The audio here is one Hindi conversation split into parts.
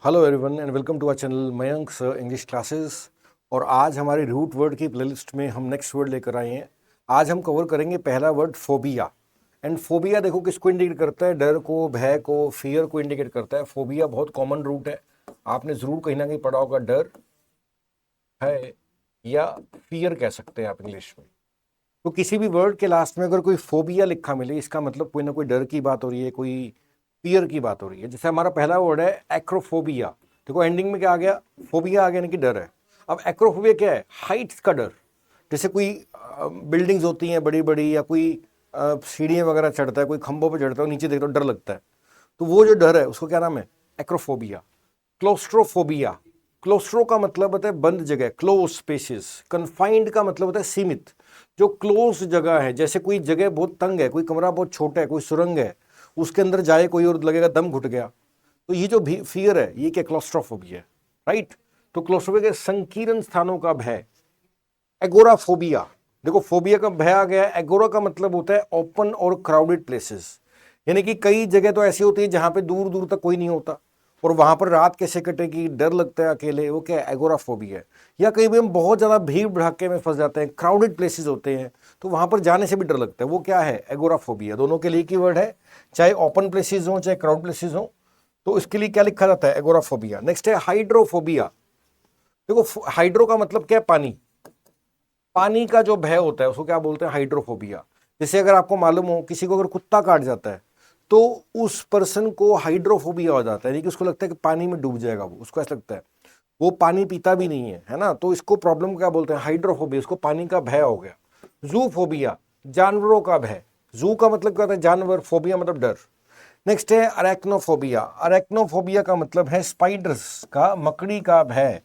Hello everyone and welcome to our channel Mayank sir English classes. और आज हमारे रूट वर्ड की प्लेलिस्ट में हम नेक्स्ट वर्ड लेकर आए हैं। आज हम कवर करेंगे पहला वर्ड फोबिया। एंड फोबिया देखो किसको इंडिकेट करता है? डर को, भय को, फियर को इंडिकेट करता है। फोबिया बहुत कॉमन रूट है, आपने ज़रूर कहीं ना कहीं पढ़ा होगा। डर है या फियर कह सकते हैं आप इंग्लिश में। तो किसी भी वर्ड के लास्ट में अगर कोई फोबिया लिखा मिले, इसका मतलब कोई ना कोई डर की बात हो रही है, कोई फियर की बात हो रही है। जैसे हमारा पहला वर्ड है एक्रोफोबिया। देखो एंडिंग में क्या आ गया? फोबिया आ गया, यानी कि डर है। अब एक्रोफोबिया क्या है? हाइट्स का डर। जैसे कोई बिल्डिंग्स होती हैं बड़ी बड़ी, या कोई सीढ़ियाँ वगैरह चढ़ता है, कोई खंभों पर चढ़ता है, नीचे देखता है डर लगता है, तो वो जो डर है उसको क्या नाम है? एक्रोफोबिया। क्लोस्ट्रोफोबिया। क्लोस्ट्रो का मतलब होता है बंद जगह, क्लोज स्पेसेस। कन्फाइंड का मतलब होता है सीमित। जो क्लोज जगह है, जैसे कोई जगह बहुत तंग है, कोई कमरा बहुत छोटा है, कोई सुरंग है, उसके अंदर जाए कोई और लगेगा दम घुट गया। तो ये जो फियर है ये क्या? क्लोस्ट्रोफोबिया है, राइट। तो क्लोस्ट्रोफोबिया के संकीर्ण स्थानों का भय। एगोराफोबिया। देखो फोबिया का भय आ गया। एगोरा का मतलब होता है ओपन और क्राउडेड प्लेसेस, यानी कि कई जगह तो ऐसी होती है जहां पे दूर दूर तक कोई नहीं होता, और वहां पर रात कैसे कटेगी, डर लगता है अकेले, वो क्या है? एगोराफोबिया है। या कहीं भी हम बहुत ज्यादा भीड़ भड़ाके में फंस जाते हैं, क्राउडेड प्लेसेस होते हैं, तो वहां पर जाने से भी डर लगता है, वो क्या है? एगोराफोबिया। दोनों के लिए की वर्ड है, चाहे ओपन प्लेसेस हो चाहे क्राउड प्लेसेस हो, तो इसके लिए क्या लिखा जाता है? एगोराफोबिया। नेक्स्ट है हाइड्रोफोबिया। देखो हाइड्रो का मतलब क्या है? पानी। पानी का जो भय होता है उसको क्या बोलते हैं? हाइड्रोफोबिया। जैसे अगर आपको मालूम हो किसी को अगर कुत्ता काट जाता है, तो उस पर्सन को हाइड्रोफोबिया हो जाता है, यानी कि उसको लगता है कि पानी में डूब जाएगा वो, उसको ऐसा लगता है। वो पानी पीता भी नहीं है ना, तो इसको प्रॉब्लम क्या बोलते हैं? हाइड्रोफोबिया। इसको पानी का भय हो गया। जूफोबिया, जानवरों का भय। जू का मतलब क्या होता है? जानवर। फोबिया मतलब डर। नेक्स्ट है अरेक्नोफोबिया। अरेक्नोफोबिया का मतलब है स्पाइडर्स का, मकड़ी का भय।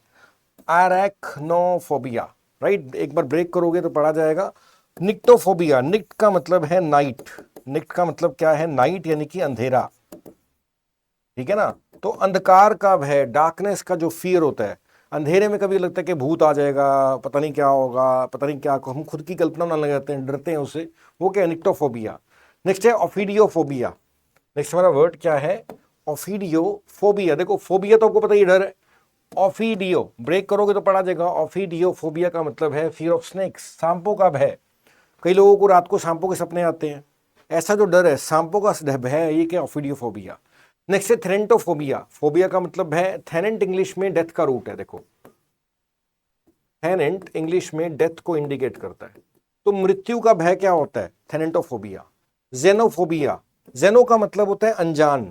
अरेक्नोफोबिया, राइट। एक बार ब्रेक करोगे तो पढ़ा जाएगा। निक्टोफोबिया। निक्ट का मतलब है नाइट। निक्ट का मतलब क्या है? नाइट, यानी कि अंधेरा, ठीक है ना। तो अंधकार का भय, डार्कनेस का जो फियर होता है, अंधेरे में कभी लगता है कि भूत आ जाएगा, पता नहीं क्या होगा, पता नहीं क्या, हम खुद की कल्पना बनाने लग जाते हैं, डरते हैं उससे, वो क्या है? निक्टोफोबिया। नेक्स्ट है ओफिडियोफोबिया। नेक्स्ट हमारा वर्ड क्या है? ओफिडियोफोबिया। देखो फोबिया तो आपको पता ही, डर है। ऑफिडियो, ब्रेक करोगे तो पढ़ा जाएगा। ऑफिडियोफोबिया का मतलब है फियर ऑफ स्नेक्स, सांपों का भय। कई लोगों को रात को सांपों के सपने आते हैं, ऐसा जो डर है, सांपों का भय है, ये क्या? ऑफिडियोफोबिया। नेक्स्ट है थेरेंटोफोबिया। फोबिया का मतलब है, थेरेंट इंग्लिश में डेथ का रूट है। देखो थेरेंट इंग्लिश में डेथ को इंडिकेट करता है, तो मृत्यु का भय क्या होता है? थेरेंटोफोबिया। जेनोफोबिया। जेनो का मतलब होता है अनजान,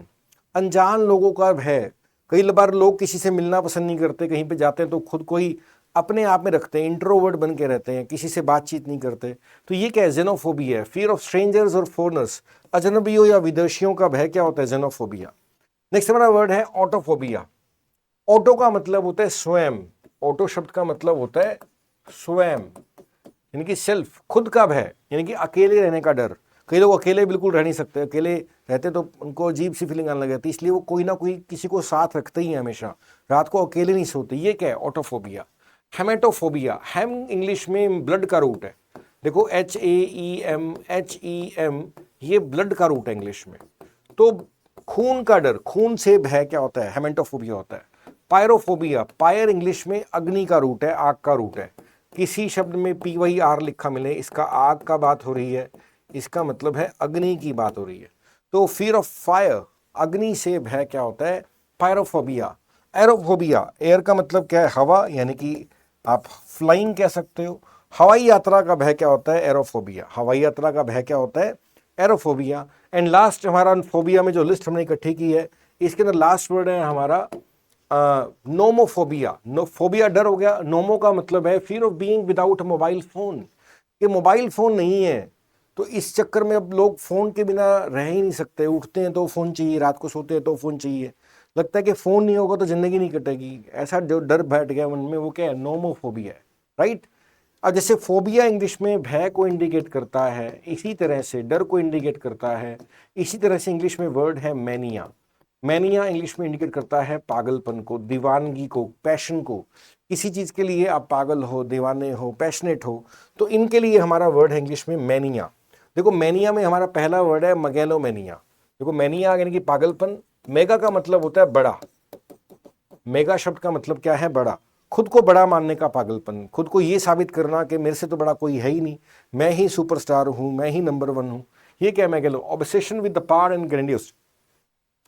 अनजान लोगों का भय। कई बार लोग किसी से मिलना पसंद नहीं करते, कहीं पे जाते हैं तो खुद को ही अपने आप में रखते हैं, इंट्रोवर्ट बन के रहते हैं, किसी से बातचीत नहीं करते, तो ये क्या है? जेनोफोबिया है। फियर ऑफ स्ट्रेंजर्स और फॉरेनर्स, अजनबियों या विदेशियों का भय क्या होता है? जेनोफोबिया। नेक्स्ट हमारा वर्ड है ऑटोफोबिया। ऑटो का मतलब होता है स्वयं। ऑटो शब्द का मतलब होता है स्वयं, यानी कि सेल्फ, खुद का भय, यानी कि अकेले रहने का डर। कई लोग अकेले बिल्कुल रह नहीं सकते, अकेले रहते तो उनको अजीब सी फीलिंग आने लग जाती है, इसलिए वो कोई ना कोई किसी को साथ रखते ही हैं हमेशा, रात को अकेले नहीं सोते। ये क्या है? ऑटोफोबिया। हेमेटोफोबिया। हेम इंग्लिश में ब्लड का रूट है। देखो HAEM, ये ब्लड का रूट है इंग्लिश में। तो खून का डर, खून से भय क्या होता है? हेमेटोफोबिया होता है। पायरोफोबिया। पायर इंग्लिश में अग्नि का रूट है, आग का रूट है। किसी शब्द में PYR लिखा मिले, इसका आग का बात हो रही है, इसका मतलब है अग्नि की बात हो रही है। तो फियर ऑफ फायर, अग्नि से भय क्या होता है? पायरोफोबिया। एरोफोबिया। एयर का मतलब क्या है? हवा, यानी कि आप फ्लाइंग कह सकते हो। हवाई यात्रा का भय क्या होता है? एरोफोबिया। हवाई यात्रा का भय क्या होता है? एरोफोबिया। एंड लास्ट हमारा फोबिया में जो लिस्ट हमने इकट्ठी की है, इसके अंदर लास्ट वर्ड है हमारा नोमोफोबिया। नो फोबिया डर हो गया, नोमो का मतलब है fear of being without mobile phone, कि मोबाइल फोन नहीं है, तो इस चक्कर में अब लोग फोन के बिना रह ही नहीं सकते। उठते हैं तो फोन चाहिए, रात को सोते हैं तो फोन चाहिए, लगता है कि फोन नहीं होगा तो जिंदगी नहीं कटेगी, ऐसा जो डर बैठ गया मन में, वो क्या है? नोमोफोबिया है, राइट। अब जैसे फोबिया इंग्लिश में भय को इंडिकेट करता है, इसी तरह से डर को इंडिकेट करता है, इसी तरह से इंग्लिश में वर्ड है मैनिया। मैनिया इंग्लिश में इंडिकेट करता है पागलपन को, दीवानगी को, पैशन को। किसी चीज के लिए आप पागल हो, दीवाने हो, पैशनेट हो, तो इनके लिए हमारा वर्ड है इंग्लिश में मैनिया। देखो मैनिया में हमारा पहला वर्ड है मगैलोमैनिया। देखो मैनिया यानी कि पागलपन, मेगा का मतलब होता है बड़ा, मेगा शब्द का मतलब क्या है? बड़ा। खुद को बड़ा मानने का पागलपन, खुद को ये साबित करना कि मेरे से तो बड़ा कोई है ही नहीं, मैं ही सुपरस्टार हूं, मैं ही नंबर 1 हूं, ये क्या है megalo? Obsession with the power and grandiose,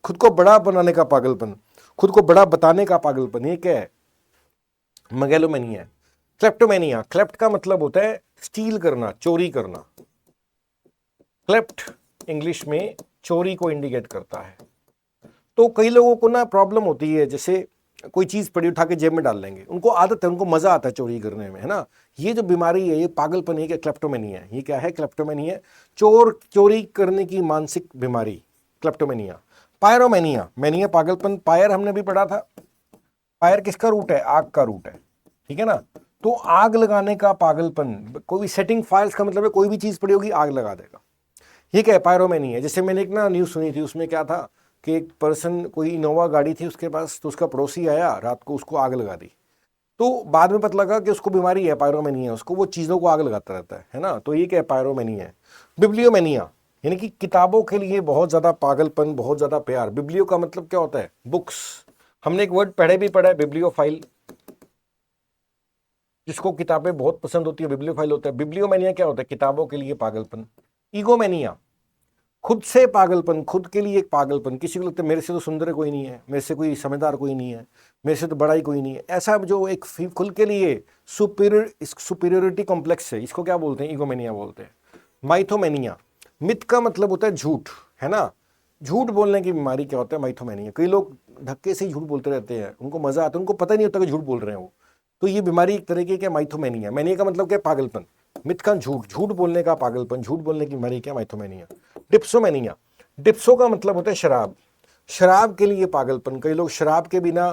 खुद को बड़ा बनाने का पागलपन, खुद को बड़ा बताने का पागलपन, ये क्या है? मेगैलोमेनिया। क्लेप्टोमेनिया, क्लेप्ट का मतलब होता है स्टील करना, चोरी करना। क्लेप्ट इंग्लिश में चोरी को इंडिकेट करता है। तो कई लोगों को ना प्रॉब्लम होती है, जैसे कोई चीज पड़ी उठा के जेब में डाल लेंगे, उनको आदत है, उनको मजा आता है चोरी करने में, है ना। ये जो बीमारी है, ये पागलपन है, क्लेप्टोमेनिया है। ये क्या है? क्लेप्टोमेनिया, चोरी करने की मानसिक बीमारी, क्लेप्टोमेनिया। पायरोमेनिया, मेनिया पागलपन, पायर हमने भी पढ़ा था। फायर किसका रूट है? आग का रूट है, ठीक है ना। तो आग लगाने का पागलपन, कोई सेटिंग फायर्स का मतलब है कोई भी चीज पड़ी होगी आग लगा देगा, ये क्या है? पायरोमेनी है। जैसे मैंने एक ना न्यूज सुनी थी, उसमें क्या था कि एक पर्सन, कोई इनोवा गाड़ी थी उसके पास, तो उसका पड़ोसी आया रात को, उसको आग लगा दी। तो बाद में पता लगा कि उसको बीमारी है, पायरोमेनी है, उसको वो चीज़ों को आग लगाता रहता है ना। तो ये क्या है? पायरोमेनी है। बिब्लियोमेनिया, यानी कि किताबों के लिए बहुत ज़्यादा पागलपन, बहुत ज़्यादा प्यार। बिब्लियो का मतलब क्या होता है? बुक्स। हमने एक वर्ड पढ़े भी पढ़ा है, बिब्लियोफाइल, जिसको किताबें बहुत पसंद होती है बिब्लियोफाइल होता है। बिब्लियोमेनिया क्या होता है? किताबों के लिए पागलपन। ईगोमेनिया, खुद से पागलपन, खुद के लिए एक पागलपन। किसी को लगता है मेरे से तो सुंदर कोई नहीं है, मेरे से कोई समझदार कोई नहीं है, मेरे से तो बड़ा ही कोई नहीं है, ऐसा जो एक खुद के लिए सुपीरियोरिटी कॉम्प्लेक्स है, इसको क्या बोलते हैं? ईगोमेनिया बोलते हैं। माइथोमेनिया, मिथ का मतलब होता है झूठ, है ना। झूठ बोलने की बीमारी क्या होता है? माइथोमेनिया। कई लोग धक्के से ही झूठ बोलते रहते हैं, उनको मजा आता है, उनको पता नहीं होता कि झूठ बोल रहे हैं वो। तो ये बीमारी एक तरह की माइथोमेनिया। मेनिया का मतलब क्या? पागलपन। मिथ का झूठ, झूठ बोलने का पागलपन, झूठ बोलने की बीमारी क्या? माइथोमेनिया। डिप्सोमेनिया, डिप्सो का मतलब होता है शराब, शराब के लिए पागलपन। कई लोग शराब के बिना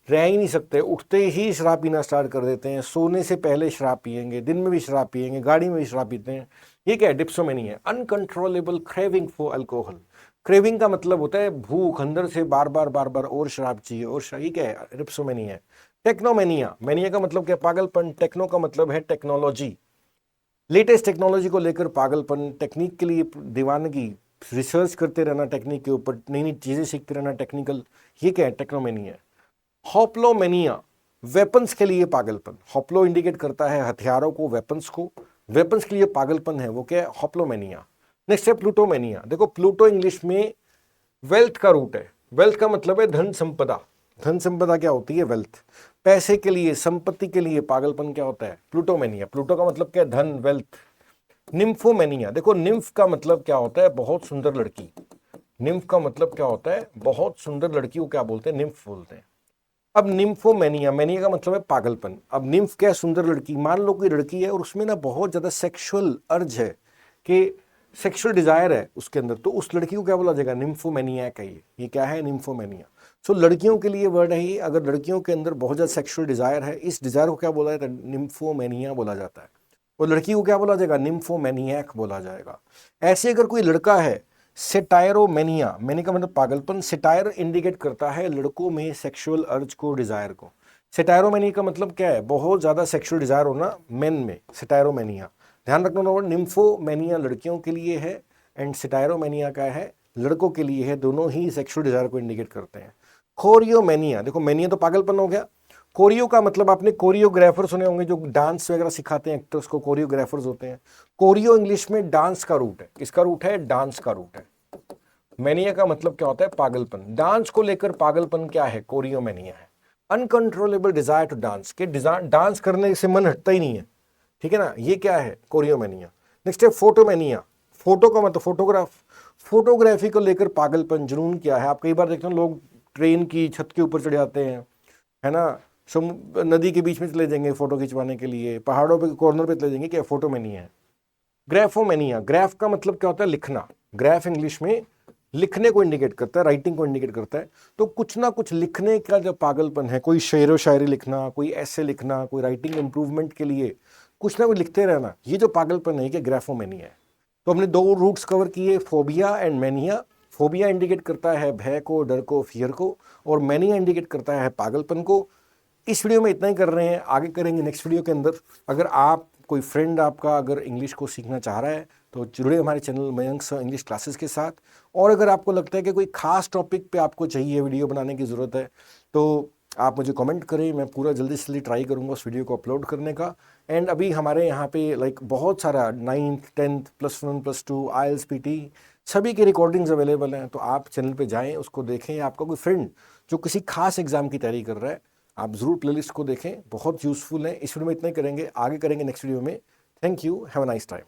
रह ही नहीं सकते, उठते ही शराब पीना स्टार्ट कर देते हैं, सोने से पहले शराब पिएंगे, दिन में भी शराब पिएंगे, गाड़ी में भी शराब पीते हैं, ये क्या है? डिप्सोमेनिया है। Uncontrollable craving for alcohol, craving का मतलब होता है भूख, अंदर से बार बार और शराब चाहिए, और शराब, ये क्या है? डिप्सोमेनिया है। टेक्नोमेनिया, मेनिया का मतलब क्या? पागलपन। टेक्नो का मतलब है टेक्नोलॉजी, लेटेस्ट टेक्नोलॉजी को लेकर पागलपन, टेक्निक के लिए दीवानगी, रिसर्च करते रहना टेक्निक के ऊपर, नई नई चीजें सीखते रहना टेक्निकल, ये क्या है? टेक्नोमेनिया है। हॉप्लोमेनिया, वेपन्स के लिए पागलपन। हॉप्लो इंडिकेट करता है हथियारों को, वेपन्स को, वेपन्स के लिए पागलपन है, वो क्या है? हॉप्लोमेनिया। नेक्स्ट है प्लूटोमेनिया। देखो, प्लूटो इंग्लिश में वेल्थ का रूट है, वेल्थ का मतलब है धन संपदा। धन संपदा क्या होती है? वेल्थ। पैसे के लिए, संपत्ति के लिए पागलपन क्या होता है? प्लूटोमेनिया। प्लूटो का मतलब क्या है? धन, वेल्थ। निम्फोमेनिया, देखो निम्फ का मतलब क्या होता है? बहुत सुंदर लड़की। निम्फ का मतलब क्या होता है? बहुत सुंदर लड़की को क्या बोलते हैं? निम्फ बोलते हैं। अब निम्फोमेनिया, मेनिया का मतलब है पागलपन। अब निम्फ क्या है? सुंदर लड़की। मान लो कोई लड़की है और उसमें ना बहुत ज्यादा सेक्सुअल अर्ज है, कि सेक्सुअल डिजायर है उसके अंदर, तो उस लड़की को क्या बोला जाएगा? निम्फोमेनिया का ये क्या है? निम्फोमेनिया। सो लड़कियों के लिए वर्ड है ये। अगर लड़कियों के अंदर बहुत ज्यादा सेक्सुअल डिजायर है, इस डिजायर को क्या बोला जाता है? निम्फोमेनिया बोला जाता है। और लड़की को क्या बोला जाएगा? निम्फोमेनियक बोला जाएगा। ऐसे अगर कोई लड़का है, सेटायरोमेनिया, मैंने का मतलब पागलपन। सेटायर इंडिकेट करता है लड़कों में सेक्सुअल अर्ज को, डिजायर को। सेटायरोमेनिया का मतलब क्या है? बहुत ज्यादा सेक्सुअल डिजायर होना मेन में, सेटायरोमेनिया। ध्यान रखना वर्ड, निम्फोमेनिया लड़कियों के लिए है एंड सेटायरोमेनिया का है लड़कों के लिए है, दोनों ही सेक्सुअल डिजायर को इंडिकेट करते हैं। कोरियोमेनिया, देखो मेनिया तो पागलपन हो गया। कोरियो का मतलब आपने कोरियोग्राफर सुने होंगे, जो डांस वगैरह सिखाते हैं एक्टर्स को, कोरियोग्राफर्स होते हैं। कोरियो इंग्लिश में डांस का रूट है। किसका रूट है? डांस का रूट है। मेनिया का मतलब क्या होता है? पागलपन। डांस को लेकर पागलपन क्या है? कोरियोमेनिया है। अनकंट्रोलेबल डिजायर टू डांस, के डांस करने से मन हटता ही नहीं है, ठीक है ना, ये क्या है? कोरियोमेनिया। नेक्स्ट है फोटोमेनिया। फोटो का मतलब फोटोग्राफ, फोटोग्राफी को लेकर पागलपन, जुनून क्या है? आप कई बार देखते हो लोग ट्रेन की छत के ऊपर चढ़ जाते हैं, है ना, नदी के बीच में चले जाएंगे फोटो खिंचवाने के लिए, पहाड़ों पे कॉर्नर पे चले जाएंगे, क्या? फोटोमेनिया है। ग्राफोमेनिया, ग्राफ का मतलब क्या होता है? लिखना। ग्राफ इंग्लिश में लिखने को इंडिकेट करता है, राइटिंग को इंडिकेट करता है। तो कुछ ना कुछ लिखने का जो पागलपन है, कोई शेर व शायरी लिखना, कोई ऐसे लिखना, कोई राइटिंग इंप्रूवमेंट के लिए कुछ ना कुछ लिखते रहना, ये जो पागलपन है कि ग्राफोमेनिया है। तो हमने दो रूट्स कवर किए, phobia and mania. Phobia indicate करता है भय को, डर को, फियर को, और मेनिया इंडिकेट करता है पागलपन को। इस वीडियो में इतना ही कर रहे हैं, आगे करेंगे नेक्स्ट वीडियो के अंदर। अगर आप, कोई फ्रेंड आपका अगर इंग्लिश को सीखना चाह रहा है तो जुड़े हमारे channel Mayank sir English classes के साथ। और अगर आपको लगता है कि कोई खास टॉपिक पे आपको चाहिए वीडियो बनाने की ज़रूरत है, तो आप मुझे कमेंट करें, मैं पूरा जल्दी से जल्दी ट्राई करूँगा उस वीडियो को अपलोड करने का। एंड अभी हमारे यहाँ पे लाइक बहुत सारा 9th 10th +1 +2 IELTS PT सभी की रिकॉर्डिंग्स अवेलेबल हैं, तो आप चैनल पे जाएं, उसको देखें। आपका कोई फ्रेंड जो किसी खास एग्जाम की तैयारी कर रहा है, आप ज़रूर प्लेलिस्ट को देखें, बहुत यूज़फुल है। इस वीडियो में इतना ही करेंगे, आगे करेंगे नेक्स्ट वीडियो में। Thank you, have a nice time.